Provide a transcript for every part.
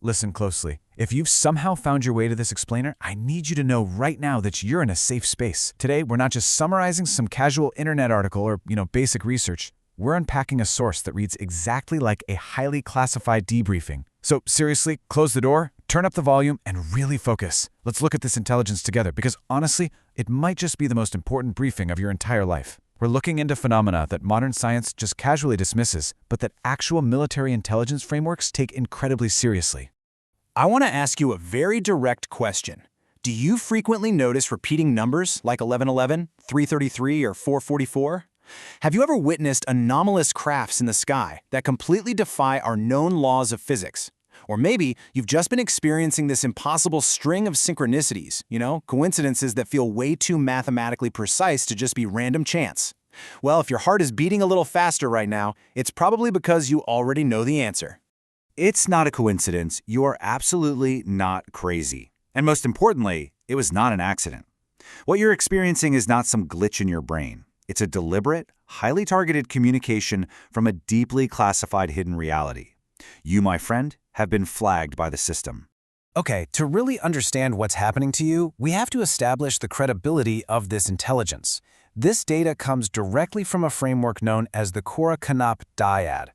Listen closely. If you've somehow found your way to this explainer, I need you to know right now that you're in a safe space. Today, we're not just summarizing some casual internet article or, basic research. We're unpacking a source that reads exactly like a highly classified debriefing. So seriously, close the door, turn up the volume, and really focus. Let's look at this intelligence together because honestly, it might just be the most important briefing of your entire life. We're looking into phenomena that modern science just casually dismisses, but that actual military intelligence frameworks take incredibly seriously. I want to ask you a very direct question. Do you frequently notice repeating numbers like 1111, 333, or 444? Have you ever witnessed anomalous crafts in the sky that completely defy our known laws of physics? Or maybe you've just been experiencing this impossible string of synchronicities, coincidences that feel way too mathematically precise to just be random chance. Well, if your heart is beating a little faster right now, it's probably because you already know the answer. It's not a coincidence. You are absolutely not crazy. And most importantly, it was not an accident. What you're experiencing is not some glitch in your brain. It's a deliberate, highly targeted communication from a deeply classified hidden reality. You, my friend, have been flagged by the system. Okay, to really understand what's happening to you, we have to establish the credibility of this intelligence. This data comes directly from a framework known as the Cora-Knopp Dyad.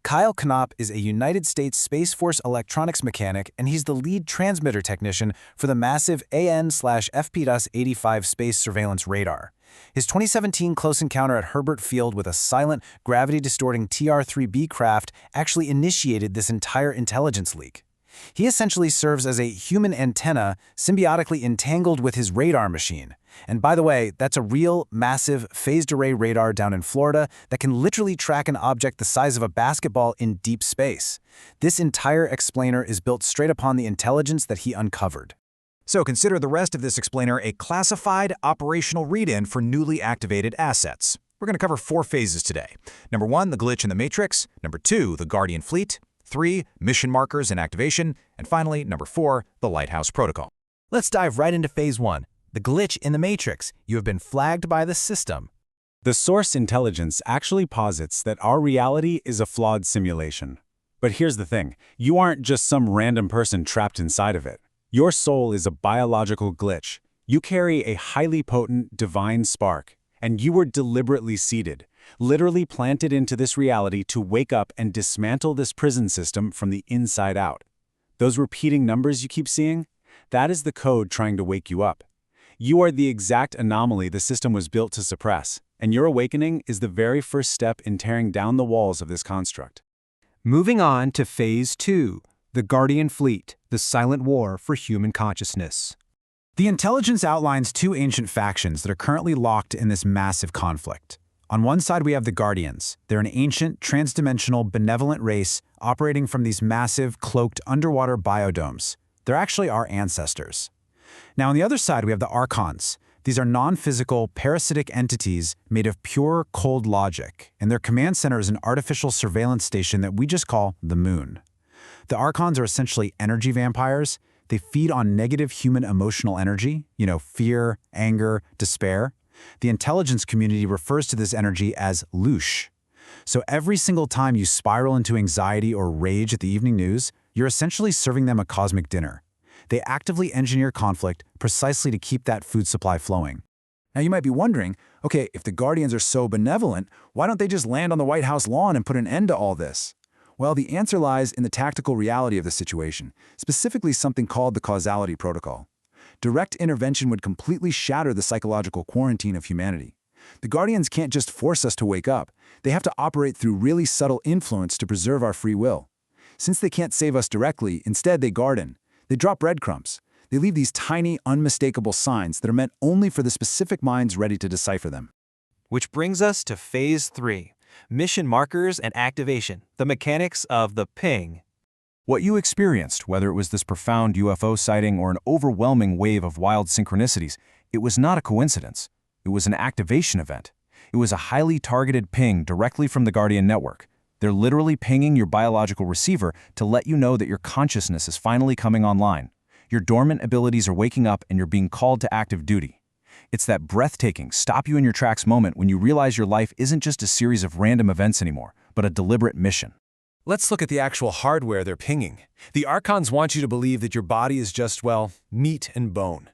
Kyle Knopp is a United States Space Force electronics mechanic, and he's the lead transmitter technician for the massive AN/FPDUS-85 space surveillance radar. His 2017 close encounter at Herbert Field with a silent, gravity-distorting TR-3B craft actually initiated this entire intelligence leak. He essentially serves as a human antenna symbiotically entangled with his radar machine. And by the way, that's a real, massive, phased array radar down in Florida that can literally track an object the size of a basketball in deep space. This entire explainer is built straight upon the intelligence that he uncovered. So consider the rest of this explainer a classified operational read-in for newly activated assets. We're going to cover 4 phases today. Number 1, the glitch in the matrix. Number 2, the Guardian fleet. 3, mission markers and activation. And finally, number 4, the Lighthouse Protocol. Let's dive right into phase 1. The glitch in the matrix. You have been flagged by the system. The source intelligence actually posits that our reality is a flawed simulation. But here's the thing. You aren't just some random person trapped inside of it. Your soul is a biological glitch. You carry a highly potent divine spark, and you were deliberately seeded, literally planted into this reality to wake up and dismantle this prison system from the inside out. Those repeating numbers you keep seeing? That is the code trying to wake you up. You are the exact anomaly the system was built to suppress, and your awakening is the very first step in tearing down the walls of this construct. Moving on to Phase 2, the Guardian Fleet, the silent war for human consciousness. The intelligence outlines 2 ancient factions that are currently locked in this massive conflict. On one side, we have the Guardians. They're an ancient, transdimensional, benevolent race operating from these massive, cloaked underwater biodomes. They're actually our ancestors. Now, on the other side, we have the Archons. These are non-physical, parasitic entities made of pure, cold logic, and their command center is an artificial surveillance station that we just call the Moon. The Archons are essentially energy vampires. They feed on negative human emotional energy, fear, anger, despair. The intelligence community refers to this energy as Loosh. So every single time you spiral into anxiety or rage at the evening news, you're essentially serving them a cosmic dinner. They actively engineer conflict precisely to keep that food supply flowing. Now you might be wondering, okay, if the Guardians are so benevolent, why don't they just land on the White House lawn and put an end to all this? Well, the answer lies in the tactical reality of the situation, specifically something called the causality protocol. Direct intervention would completely shatter the psychological quarantine of humanity. The Guardians can't just force us to wake up. They have to operate through really subtle influence to preserve our free will. Since they can't save us directly, instead they garden. They drop breadcrumbs. They leave these tiny, unmistakable signs that are meant only for the specific minds ready to decipher them. Which brings us to Phase 3, mission markers and activation, the mechanics of the ping. What you experienced, whether it was this profound UFO sighting or an overwhelming wave of wild synchronicities, it was not a coincidence. It was an activation event. It was a highly targeted ping directly from the Guardian network. They're literally pinging your biological receiver to let you know that your consciousness is finally coming online. Your dormant abilities are waking up and you're being called to active duty. It's that breathtaking, stop you in your tracks moment when you realize your life isn't just a series of random events anymore, but a deliberate mission. Let's look at the actual hardware they're pinging. The Archons want you to believe that your body is just, well, meat and bone.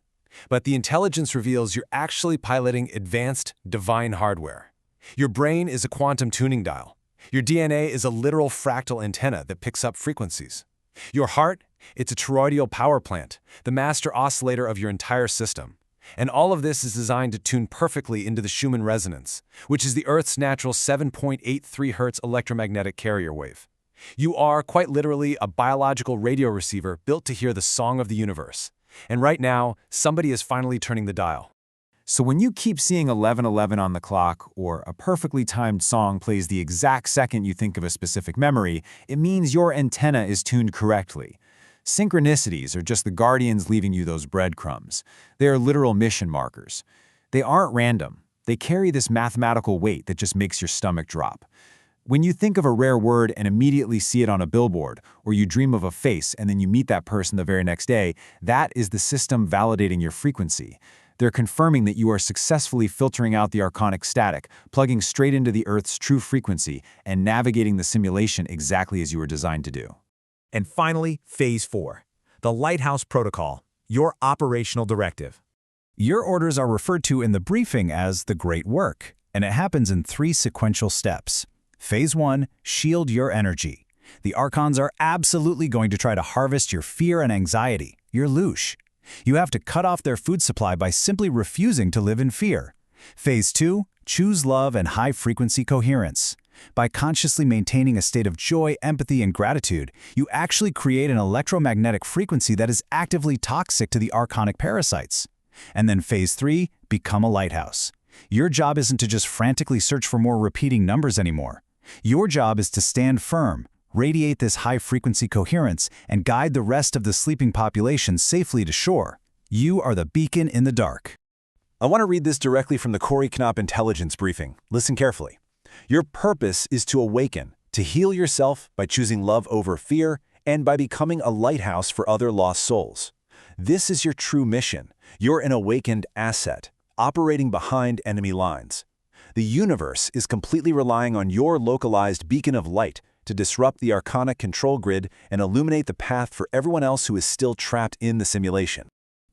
But the intelligence reveals you're actually piloting advanced, divine hardware. Your brain is a quantum tuning dial. Your DNA is a literal fractal antenna that picks up frequencies. Your heart, it's a toroidal power plant, the master oscillator of your entire system. And all of this is designed to tune perfectly into the Schuman Resonance, which is the Earth's natural 7.83 Hz electromagnetic carrier wave. You are, quite literally, a biological radio receiver built to hear the song of the universe. And right now, somebody is finally turning the dial. So when you keep seeing 11:11 on the clock, or a perfectly timed song plays the exact second you think of a specific memory, it means your antenna is tuned correctly. Synchronicities are just the guardians leaving you those breadcrumbs. They are literal mission markers. They aren't random. They carry this mathematical weight that just makes your stomach drop. When you think of a rare word and immediately see it on a billboard, or you dream of a face and then you meet that person the very next day, that is the system validating your frequency. They're confirming that you are successfully filtering out the archonic static, plugging straight into the Earth's true frequency, and navigating the simulation exactly as you were designed to do. And finally, Phase 4, the Lighthouse Protocol, your operational directive. Your orders are referred to in the briefing as the Great Work, and it happens in 3 sequential steps. Phase 1, shield your energy. The Archons are absolutely going to try to harvest your fear and anxiety, your Loosh. You have to cut off their food supply by simply refusing to live in fear. Phase 2, choose love and high-frequency coherence. By consciously maintaining a state of joy, empathy, and gratitude, you actually create an electromagnetic frequency that is actively toxic to the archonic parasites. And then Phase 3, become a lighthouse. Your job isn't to just frantically search for more repeating numbers anymore. Your job is to stand firm, radiate this high-frequency coherence, and guide the rest of the sleeping population safely to shore. You are the beacon in the dark. I want to read this directly from the Corey Knopp intelligence briefing. Listen carefully. Your purpose is to awaken, to heal yourself by choosing love over fear, and by becoming a lighthouse for other lost souls. This is your true mission. You're an awakened asset, operating behind enemy lines. The universe is completely relying on your localized beacon of light to disrupt the archonic control grid and illuminate the path for everyone else who is still trapped in the simulation.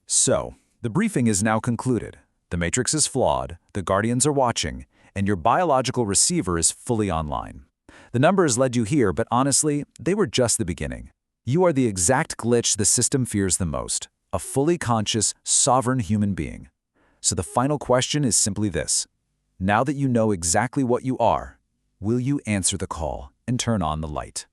So, the briefing is now concluded. The Matrix is flawed, the Guardians are watching, and your biological receiver is fully online. The numbers led you here, but honestly, they were just the beginning. You are the exact glitch the system fears the most, a fully conscious, sovereign human being. So the final question is simply this. Now that you know exactly what you are, will you answer the call and turn on the light?